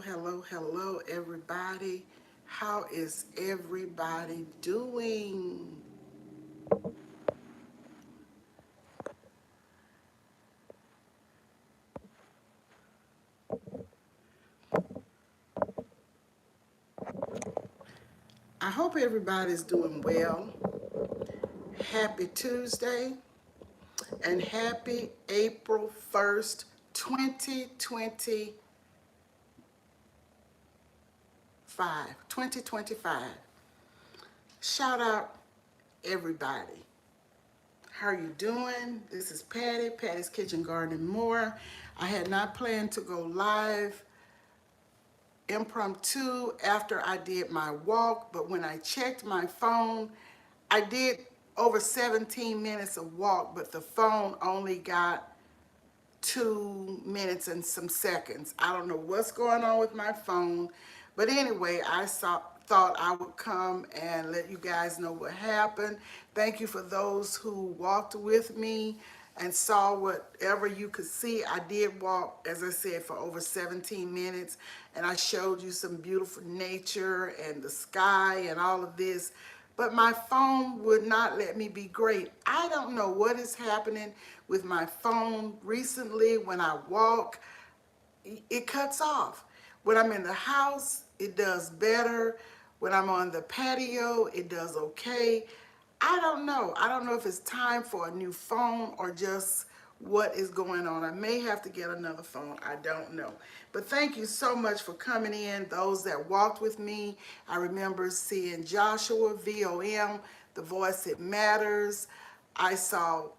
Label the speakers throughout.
Speaker 1: hello, everybody. How is everybody doing? I hope everybody's doing well. Happy Tuesday and happy April 1st, 2025. 2025. Shout out everybody. How are you doing? This is Patty, Patty's Kitchen Garden and More. I had not planned to go live impromptu after I did my walk, but when I checked my phone, I did over 17 minutes of walk, but the phone only got 2 minutes and some seconds. I don't know what's going on with my phone, but anyway, thought I would come and let you guys know what happened. Thank you for those who walked with me and saw whatever you could see. I did walk, as I said, for over 17 minutes, and I showed you some beautiful nature and the sky and all of this, but my phone would not let me be great. I don't know what is happening with my phone recently. When I walk, it cuts off. When I'm in the house, it does better. When I'm on the patio, it does okay. I don't know. I don't know if it's time for a new phone or just what is going on. I may have to get another phone. I don't know. But thank you so much for coming in. Those that walked with me, I remember seeing Joshua, VOM, The Voice That Matters. I saw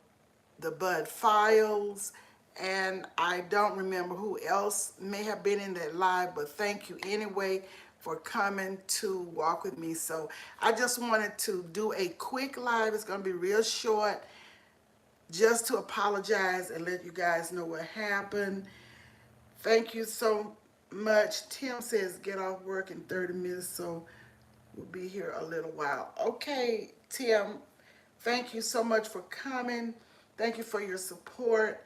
Speaker 1: the Bud Files, and I don't remember who else may have been in that live, but thank you anyway for coming to walk with me. So I just wanted to do a quick live. It's going to be real short, just to apologize and let you guys know what happened. Thank you so much. Tim says get off work in 30 minutes, so we'll be here a little while. Okay, Tim, thank you so much for coming. Thank you for your support.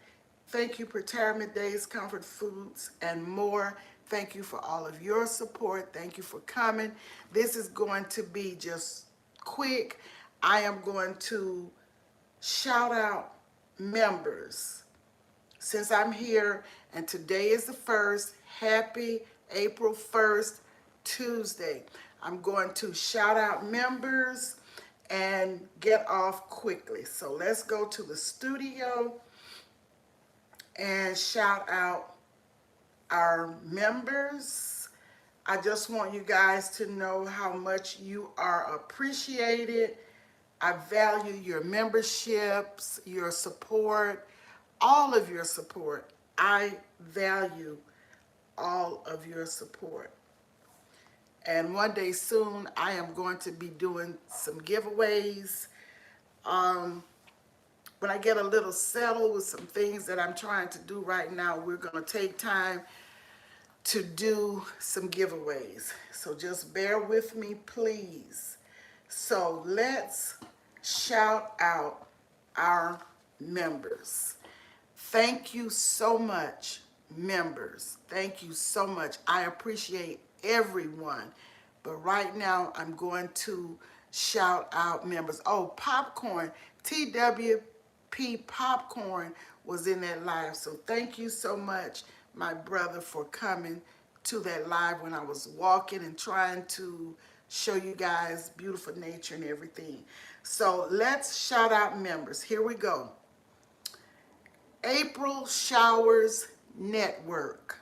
Speaker 1: Thank you, Retirement Days, Comfort Foods, and more. Thank you for all of your support. Thank you for coming. This is going to be just quick. I am going to shout out members. Since I'm here and today is the 1st, happy April 1st, Tuesday. I'm going to shout out members and get off quickly. So let's go to the studio and shout out our members. I just want you guys to know how much you are appreciated. I value your memberships, your support, all of your support. I value all of your support. And one day soon, I am going to be doing some giveaways. When I get a little settled with some things that I'm trying to do right now, we're going to take time to do some giveaways. So just bear with me, please. So let's shout out our members. Thank you so much, members. Thank you so much. I appreciate everyone. But right now, I'm going to shout out members. Oh, Popcorn, TWP Popcorn was in that live. So thank you so much, my brother, for coming to that live when I was walking and trying to show you guys beautiful nature and everything. So let's shout out members. Here we go. April Showers Network,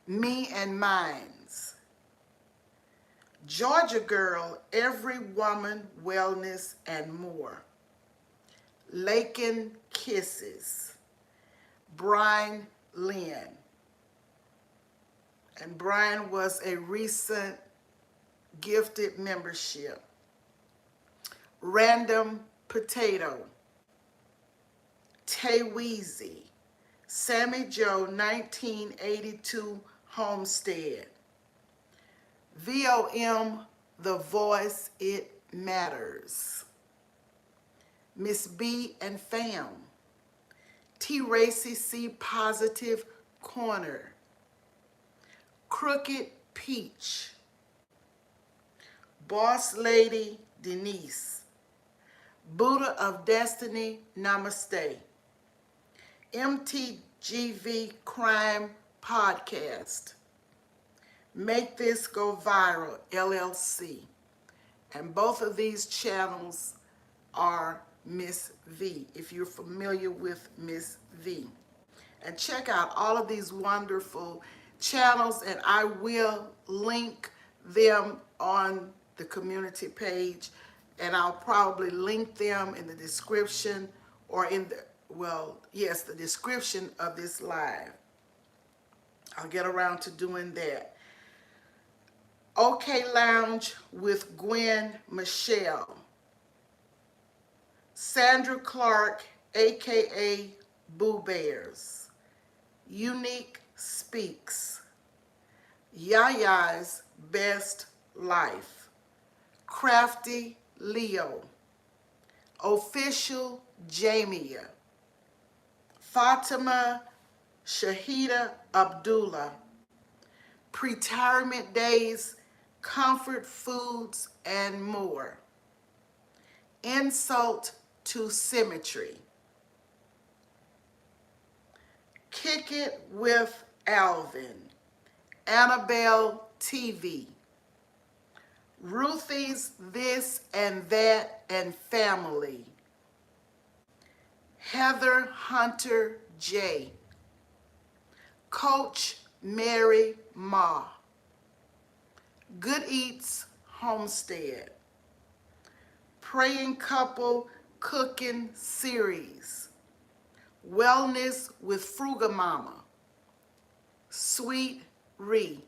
Speaker 1: Me and Mines, Georgia Girl, Every Woman, Wellness, and More, Lakin Kisses, Brian Lynn, and Brian was a recent gifted membership, Random Potato, Tay Weezy, Sammy Joe 1982 Homestead, VOM The Voice It Matters, Miss B and Fam, T Racy C Positive Corner, Crooked Peach, Boss Lady Denise, Buddha of Destiny Namaste, MTGV Crime Podcast, Make This Go Viral LLC. And both of these channels are Miss V, if you're familiar with Miss V. And check out all of these wonderful channels, and I will link them on the community page, and I'll probably link them in the description or in the, well, yes, the description of this live. I'll get around to doing that. OK Lounge with Gwen Michelle, Sandra Clark, aka Boo Bears, Unique Speaks, Yaya's Best Life, Crafty Leo, Official Jamia, Fatima Shahida Abdullah, Pretirement Days, Comfort Foods, and more. Insult to Symmetry, Kick It with Alvin, Annabelle TV, Ruthie's This and That and Family, Heather Hunter J, Coach Mary Ma, Good Eats Homestead, Praying Couple Cooking Series, Wellness with Frugamama, Sweet Ree.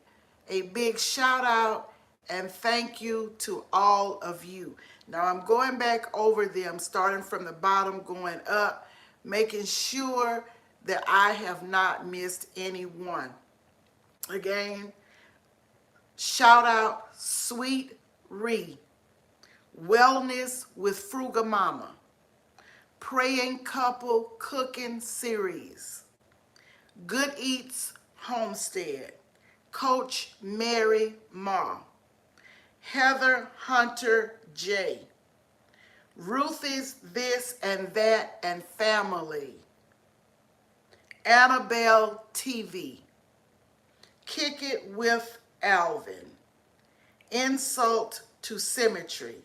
Speaker 1: A big shout out and thank you to all of you. Now I'm going back over them, starting from the bottom, going up, making sure that I have not missed anyone. Again, shout out Sweet Ree, Wellness with Frugamama, Praying Couple Cooking Series, Good Eats Homestead, Coach Mary Ma, Heather Hunter J, Ruthie's This and That and Family, Annabelle TV, Kick It with Alvin, Insult to Symmetry,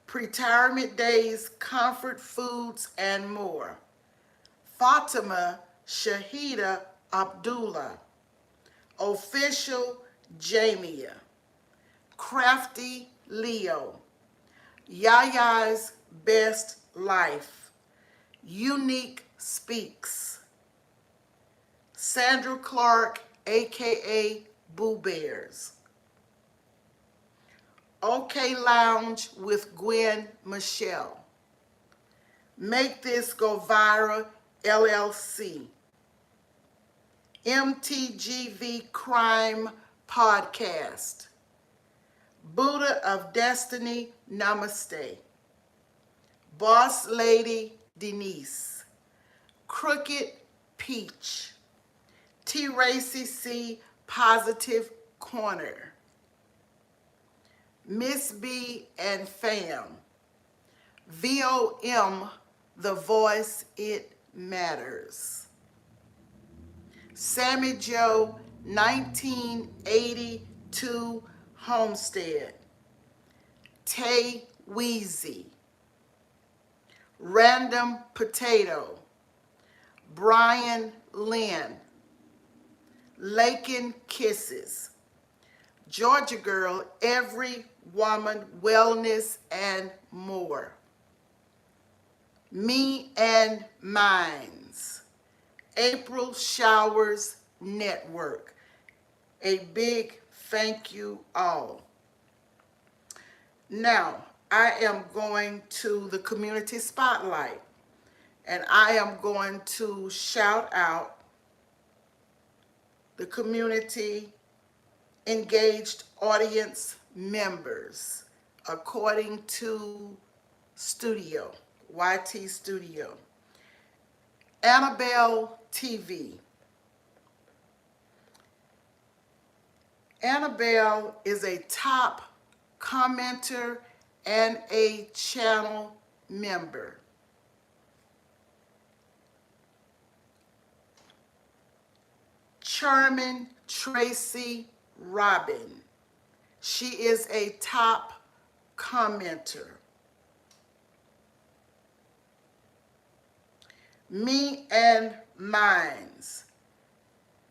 Speaker 1: Pretirement Days, Comfort Foods, and more. Fatima Shahida Abdullah, Official Jamia, Crafty Leo, Yaya's Best Life, Unique Speaks, Sandra Clark, aka Boo Bears, OK Lounge with Gwen Michelle, Make This Go Viral LLC, MTGV Crime Podcast, Buddha of Destiny Namaste, Boss Lady Denise, Crooked Peach, T. Racy C. Positive Corner, Miss B and Fam, VOM, The Voice It Matters, Sammy Joe 1982 Homestead, Tay Weezy, Random Potato, Brian Lynn, Lakin Kisses, Georgia Girl, Every Woman, Wellness, and more. Me and Mines, April Showers Network. A big thank you all. Now, I am going to the community spotlight, and I am going to shout out the community engaged audience members according to Studio, YT Studio. Annabelle TV, Annabelle is a top commenter and a channel member. Charmin Tracy Robin. She is a top commenter. Me and Mines.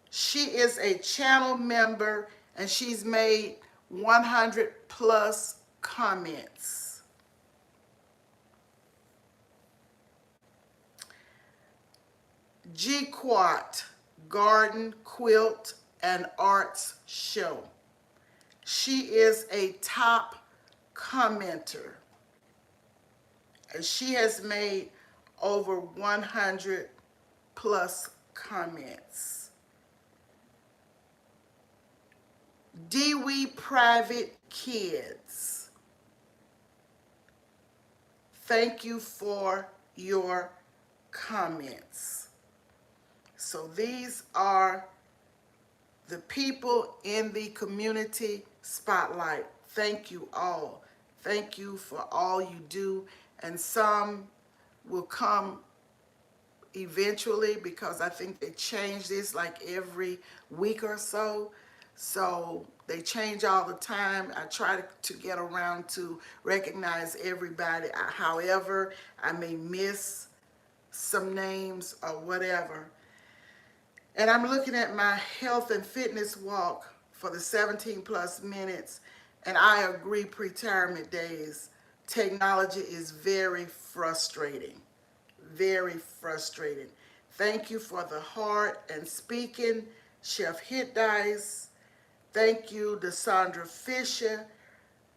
Speaker 1: She is a channel member and she's made 100 plus comments. G-Quat Garden Quilt and Arts Show. She is a top commenter and she has made over 100 plus comments. Dewey Private Kids. Thank you for your comments. So these are the people in the community spotlight. Thank you all. Thank you for all you do. And some will come eventually because I think they change this like every week or so. So they change all the time. I try to get around to recognize everybody. However, I may miss some names or whatever. And I'm looking at my health and fitness walk for the 17 plus minutes. And I agree, pre-retirement days, technology is very frustrating. Very frustrating. Thank you for the heart and speaking, Chef Hit Dice. Thank you, Desandra Fisher,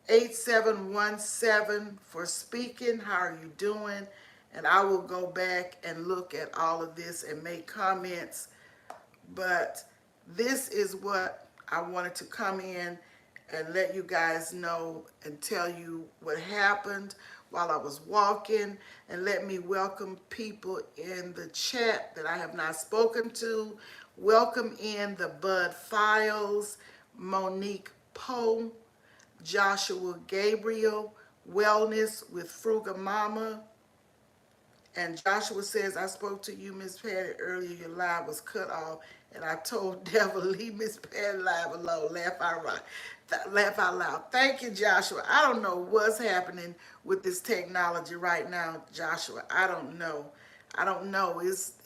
Speaker 1: 8717 for speaking. How are you doing? And I will go back and look at all of this and make comments. But this is what I wanted to come in and let you guys know and tell you what happened while I was walking, and let me welcome people in the chat that I have not spoken to. Welcome in the Bud Files, Monique Poe, Joshua Gabriel, Wellness with Fruga Mama. And Joshua says, I spoke to you, Miss Patty, earlier. Your live was cut off. And I told Devil, leave Miss Patty live alone. Laugh out loud. Thank you, Joshua. I don't know what's happening with this technology right now, Joshua. I don't know.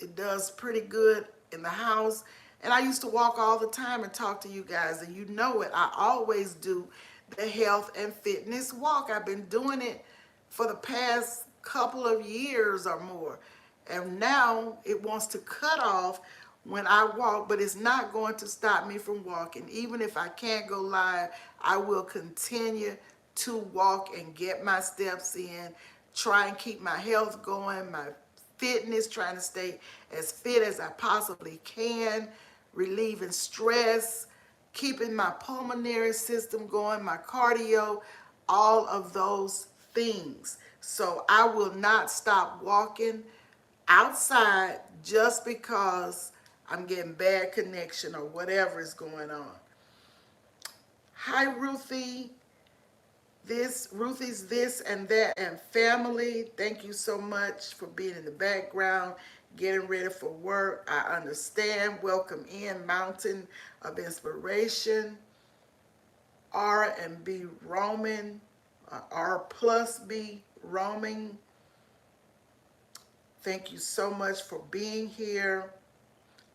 Speaker 1: It does pretty good in the house. And I used to walk all the time and talk to you guys. And you know it. I always do the health and fitness walk. I've been doing it for the past couple of years or more. And now it wants to cut off when I walk, but it's not going to stop me from walking. Even if I can't go live, I will continue to walk and get my steps in, try and keep my health going, my fitness, trying to stay as fit as I possibly can, relieving stress, keeping my pulmonary system going, my cardio, all of those things. So I will not stop walking outside just because I'm getting bad connection or whatever is going on. Hi, Ruthie. Ruthie's this and that and family. Thank you so much for being in the background, getting ready for work. I understand. Welcome in, Mountain of Inspiration. R and B Roman, R plus B roaming. Thank you so much for being here.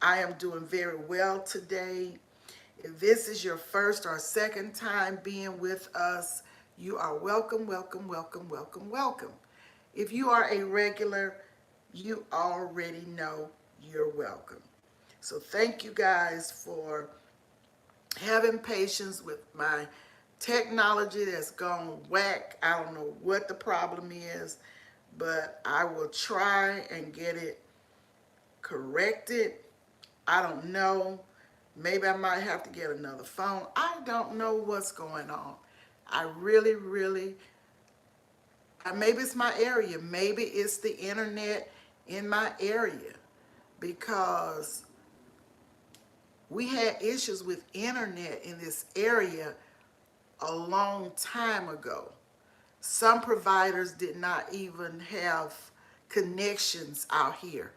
Speaker 1: I am doing very well today. If this is your first or second time being with us, you are welcome, welcome, welcome, welcome, welcome. If you are a regular, you already know you're welcome. So thank you guys for having patience with my technology that's gone whack. I don't know what the problem is, but I will try and get it corrected. I don't know. Maybe I might have to get another phone. I don't know what's going on. I really, maybe it's my area. Maybe it's the internet in my area, because We had issues with internet in this area a long time ago. Some providers did not even have connections out here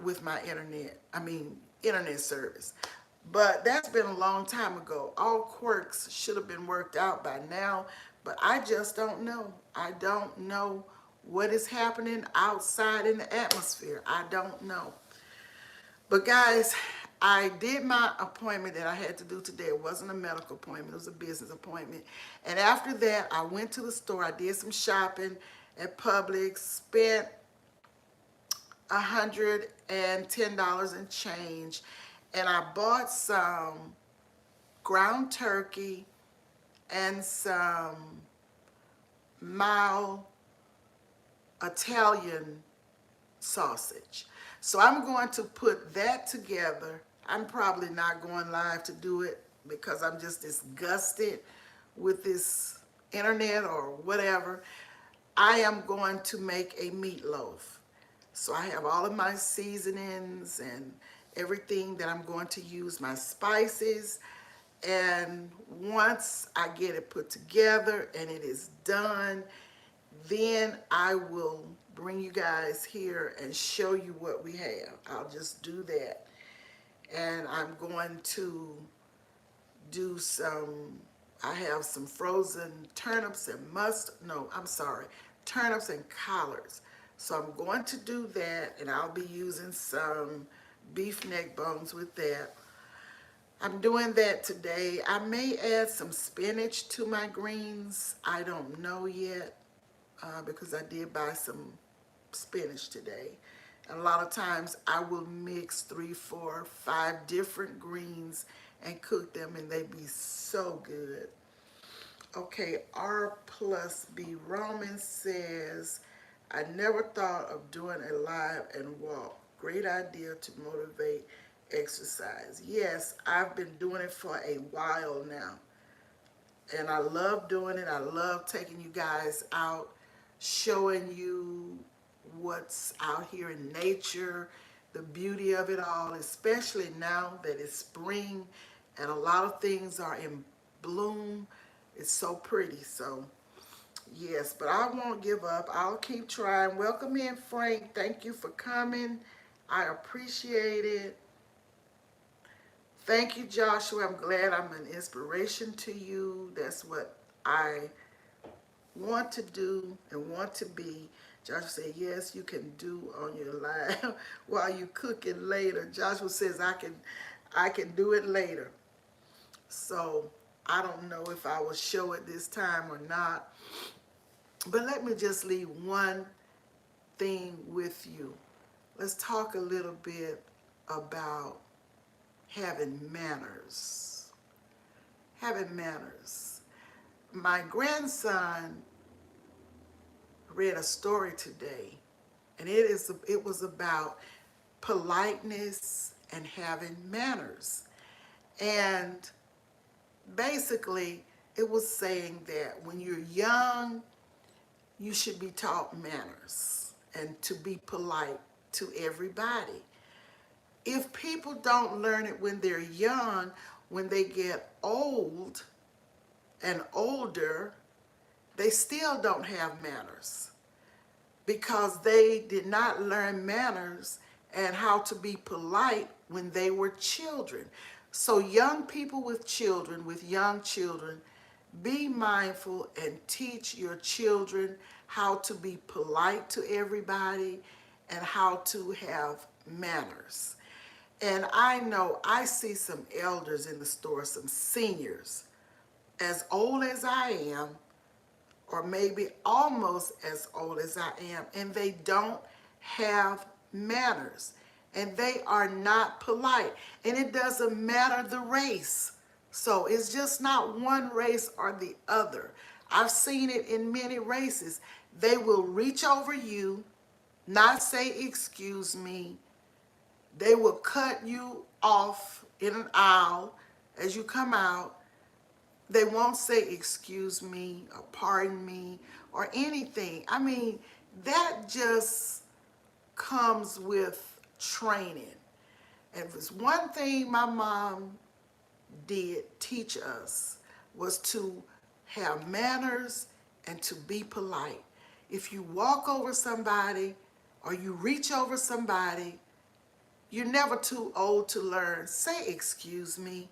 Speaker 1: with my internet service. But that's been a long time ago. All quirks should have been worked out by now, but I just don't know. I don't know what is happening outside in the atmosphere. I don't know. But guys, I did my appointment that I had to do today. It wasn't a medical appointment, it was a business appointment. And after that, I went to the store. I did some shopping at Publix, spent $110 and change. And I bought some ground turkey and some mild Italian sausage. So I'm going to put that together. I'm probably not going live to do it because I'm just disgusted with this internet or whatever. I am going to make a meatloaf. So I have all of my seasonings and everything that I'm going to use, my spices. And once I get it put together and it is done, then I will bring you guys here and show you what we have. I'll just do that. And I'm going to do I have some frozen turnips and turnips and collards. So I'm going to do that, and I'll be using some beef neck bones with that. I'm doing that today. I may add some spinach to my greens. I don't know yet because I did buy some spinach today. And a lot of times I will mix 3, 4, 5 different greens and cook them, and they be so good. Okay, R plus B Roman says, I never thought of doing a live and walk. Great idea to motivate exercise. Yes, I've been doing it for a while now. And I love doing it. I love taking you guys out, showing you what's out here in nature, the beauty of it all, especially now that it's spring and a lot of things are in bloom. It's so pretty. So yes, but I won't give up. I'll keep trying. Welcome in, Frank. Thank you for coming. I appreciate it. Thank you, Joshua. I'm glad I'm an inspiration to you. That's what I want to do and want to be. Joshua said, yes, you can do on your live while you cooking later. Joshua says, I can do it later. So I don't know if I will show it this time or not. But let me just leave one thing with you. Let's talk a little bit about having manners. Having manners. My grandson read a story today, and it was about politeness and having manners. And basically, it was saying that when you're young, you should be taught manners and to be polite to everybody. If people don't learn it when they're young, when they get old and older, they still don't have manners because they did not learn manners and how to be polite when they were children. So young people with children, with young children, be mindful and teach your children how to be polite to everybody and how to have manners. And I know I see some elders in the store, some seniors, as old as I am, or maybe almost as old as I am, and they don't have manners, and they are not polite. And it doesn't matter the race. So it's just not one race or the other. I've seen it in many races. They will reach over you, not say, excuse me. They will cut you off in an aisle as you come out. They won't say, excuse me, or pardon me, or anything. I mean, that just comes with training. And if it's one thing my mom did teach us was to have manners and to be polite. If you walk over somebody or you reach over somebody, you're never too old to learn. Say, excuse me.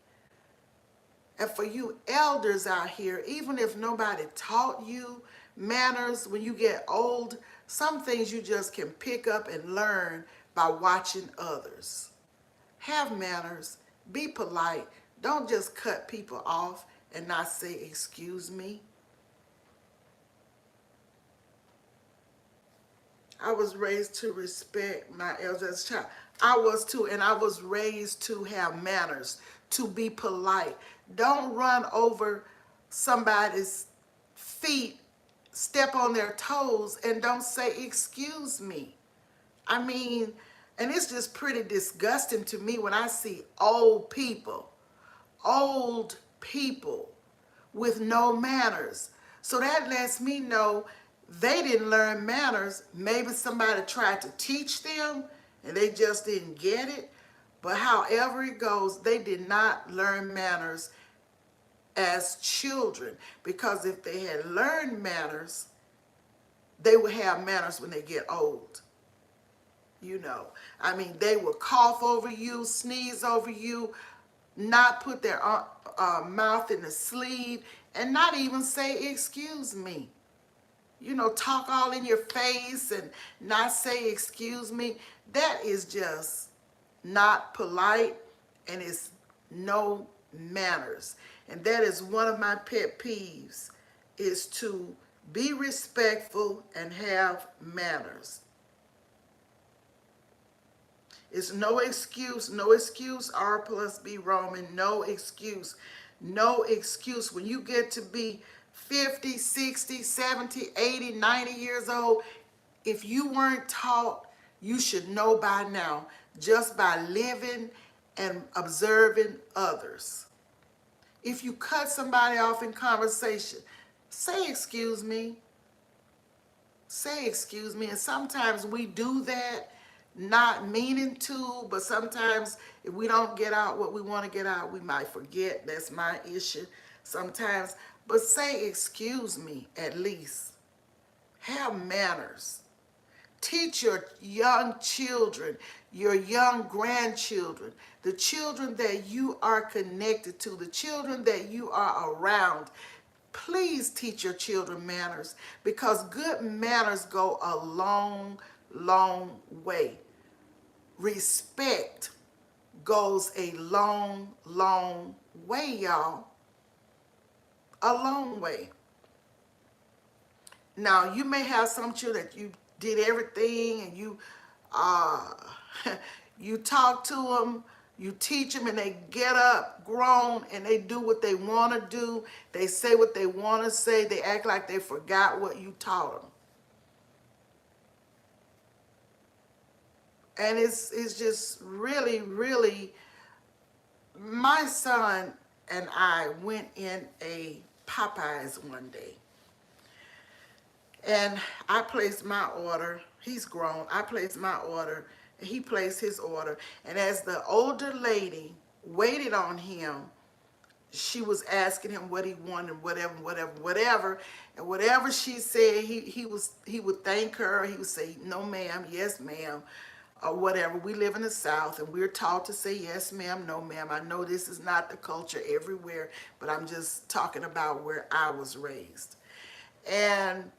Speaker 1: And for you elders out here, even if nobody taught you manners, when you get old, some things you just can pick up and learn by watching others. Have manners, be polite. Don't just cut people off and not say, excuse me. I was raised to respect my elders as a child. I was too, and I was raised to have manners, to be polite. Don't run over somebody's feet, step on their toes, and don't say, excuse me. I mean, and it's just pretty disgusting to me when I see old people with no manners. So that lets me know they didn't learn manners. Maybe somebody tried to teach them and they just didn't get it. But however it goes, they did not learn manners as children, because if they had learned manners, they would have manners when they get old. You know, I mean, they would cough over you, sneeze over you, not put their mouth in the sleeve, and not even say, excuse me. You know, talk all in your face and not say, excuse me. That is just not polite, and it's no manners. And that is one of my pet peeves, is to be respectful and have manners. It's no excuse, R plus B Roman, no excuse. No excuse. When you get to be 50, 60, 70, 80, 90 years old, if you weren't taught, you should know by now, just by living and observing others. If you cut somebody off in conversation, say excuse me. Say excuse me. And sometimes we do that not meaning to, but sometimes if we don't get out what we want to get out, we might forget. That's my issue sometimes. But say excuse me at least. Have manners. Teach your young children, your young grandchildren, the children that you are connected to, the children that you are around. Please teach your children manners, because good manners go a long, long way. Respect goes a long, long way, y'all. A long way. Now, you may have some children that you did everything and you you talk to them, you teach them, and they get up grown and they do what they want to do. They say what they want to say. They act like they forgot what you taught them. And it's just really, really, my son and I went in a Popeyes one day. And I placed my order. He's grown. I placed my order. He placed his order. And as the older lady waited on him, she was asking him what he wanted, whatever. And whatever she said, he would thank her. He would say, no, ma'am, yes, ma'am, or whatever. We live in the South, and we're taught to say yes, ma'am, no, ma'am. I know this is not the culture everywhere, but I'm just talking about where I was raised. And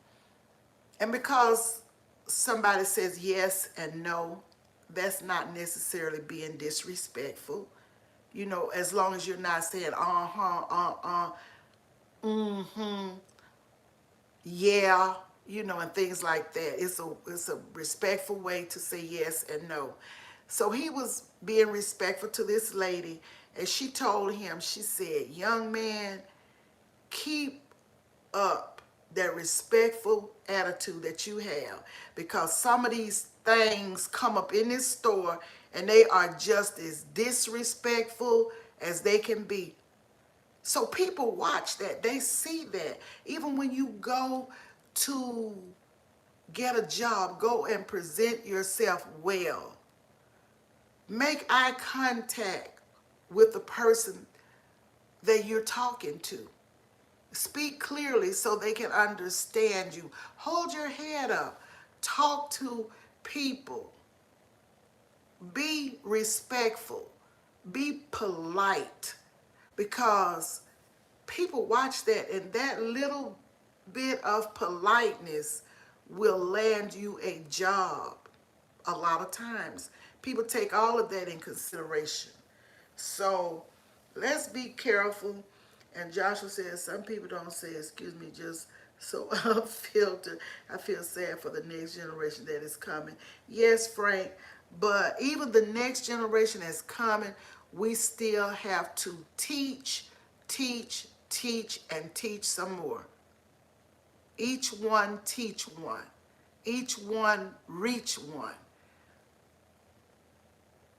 Speaker 1: because somebody says yes and no, that's not necessarily being disrespectful. You know, as long as you're not saying yeah, you know, and things like that. It's a respectful way to say yes and no. So he was being respectful to this lady, and she told him, she said, young man, keep up that respectful attitude that you have, because some of these things come up in this store and they are just as disrespectful as they can be. So people watch that. They see that. Even when you go to get a job, go and present yourself well. Make eye contact with the person that you're talking to. Speak clearly so they can understand you. Hold your head up. Talk to people. Be respectful. Be polite, because people watch that, and that little bit of politeness will land you a job a lot of times. People take all of that in consideration. So let's be careful. And Joshua says some people don't say excuse me just so unfiltered. I feel sad for the next generation that is coming. Yes, Frank, but even the next generation that's coming, we still have to teach, teach, teach, and teach some more. Each one teach one. Each one reach one.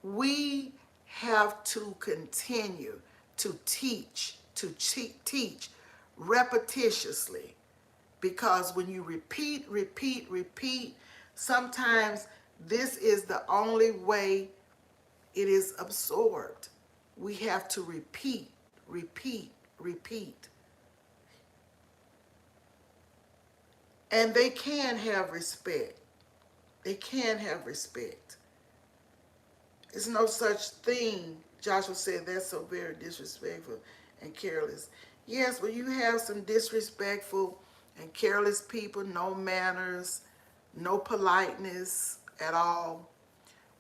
Speaker 1: We have to continue to teach, teach repetitiously, because when you repeat, repeat, repeat, sometimes this is the only way it is absorbed. We have to repeat, repeat, repeat. And they can have respect. They can have respect. There's no such thing. Joshua said that's so very disrespectful and careless. Yes, but you have some disrespectful and careless people, no manners, no politeness at all.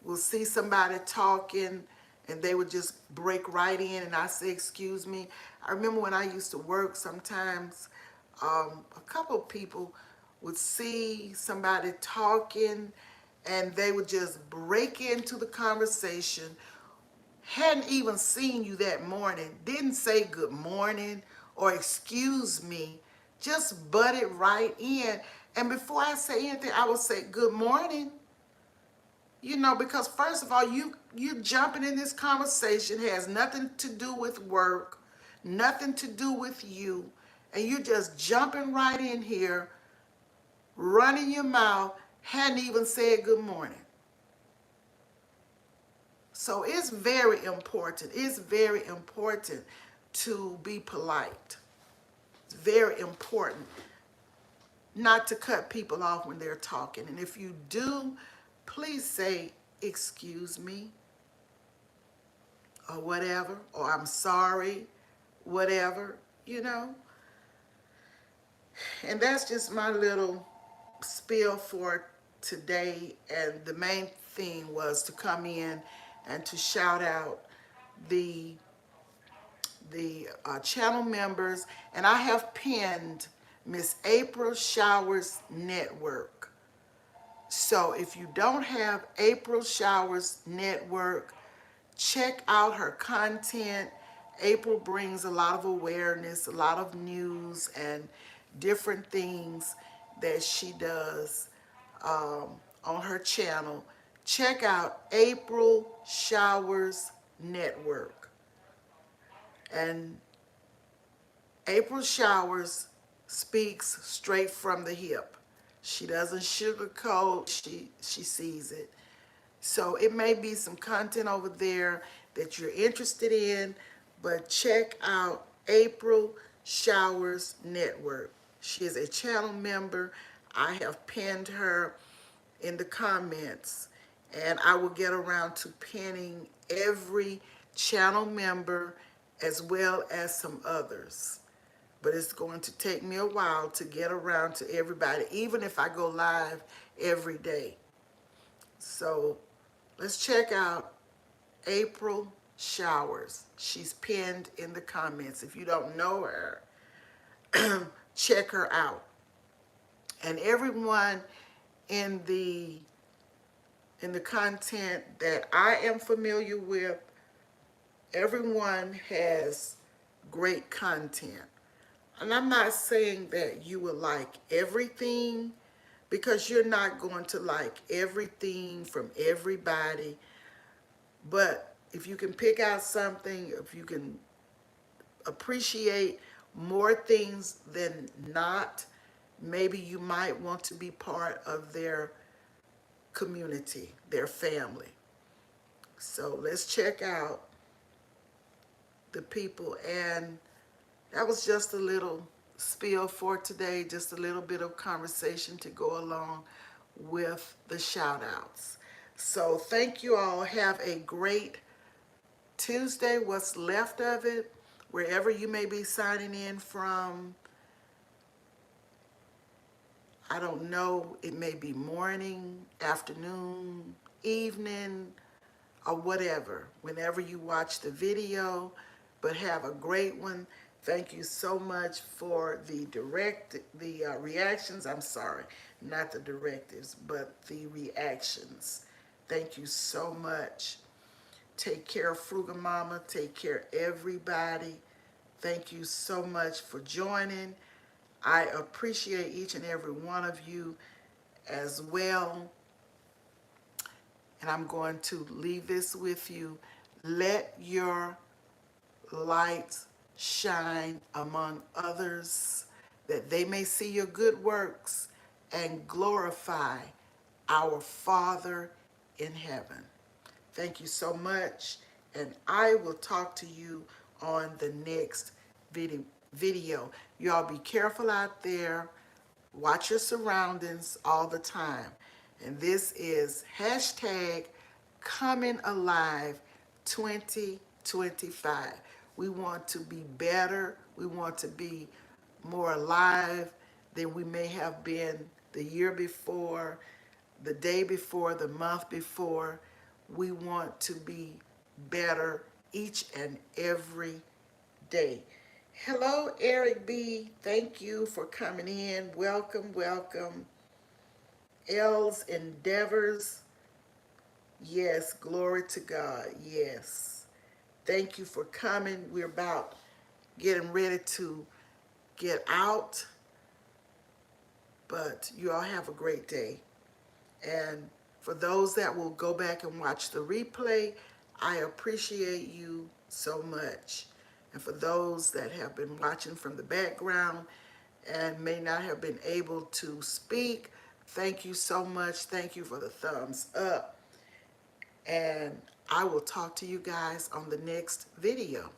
Speaker 1: We'll see somebody talking and they would just break right in, and I say, excuse me. I remember when I used to work, sometimes a couple of people would see somebody talking and they would just break into the conversation, hadn't even seen you that morning, didn't say good morning or excuse me, just butted right in. And before I say anything, I would say good morning. You know, because first of all, you jumping in this conversation has nothing to do with work, nothing to do with you, and you just jumping right in here, running your mouth, hadn't even said good morning. So it's very important. It's very important to be polite. It's very important not to cut people off when they're talking. And if you do, please say, excuse me, or whatever, or I'm sorry, whatever, you know. And that's just my little spiel for today. And the main thing was to come in and to shout out the channel members. And I have pinned Miss April Showers Network. So if you don't have April Showers Network, check out her content. April brings a lot of awareness, a lot of news, and different things that she does on her channel. Check out April Showers Network. And April Showers speaks straight from the hip. She doesn't sugarcoat, she sees it. So it may be some content over there that you're interested in, but check out April Showers Network. She is a channel member. I have pinned her in the comments, and I will get around to pinning every channel member as well as some others. But it's going to take me a while to get around to everybody, even if I go live every day. So let's check out April Showers. She's pinned in the comments. If you don't know her, check her out. And everyone in the content that I am familiar with, everyone has great content. And I'm not saying that you will like everything, because you're not going to like everything from everybody. But if you can pick out something, if you can appreciate more things than not, maybe you might want to be part of their community, their family. So let's check out the people. And that was just a little spiel for today, just a little bit of conversation to go along with the shout outs. So thank you all. Have a great Tuesday, what's left of it, wherever you may be signing in from. I don't know, it may be morning, afternoon, evening, or whatever, whenever you watch the video, but have a great one. Thank you so much for the reactions. I'm sorry, not the directives, but the reactions. Thank you so much. Take care, Frugal Mama. Take care, everybody. Thank you so much for joining. I appreciate each and every one of you as well. And I'm going to leave this with you. Let your light shine among others, that they may see your good works and glorify our Father in heaven. Thank you so much, and I will talk to you on the next video. Y'all be careful out there. Watch your surroundings all the time. And this is hashtag Coming Alive 2025. We want to be better. We want to be more alive than we may have been the year before, the day before, the month before. We want to be better each and every day. Hello, Eric B. Thank you for coming in. Welcome, welcome. L's Endeavors. Yes, glory to God. Yes. Thank you for coming. We're about getting ready to get out, but you all have a great day. And for those that will go back and watch the replay, I appreciate you so much. And for those that have been watching from the background and may not have been able to speak, thank you so much. Thank you for the thumbs up. And I will talk to you guys on the next video.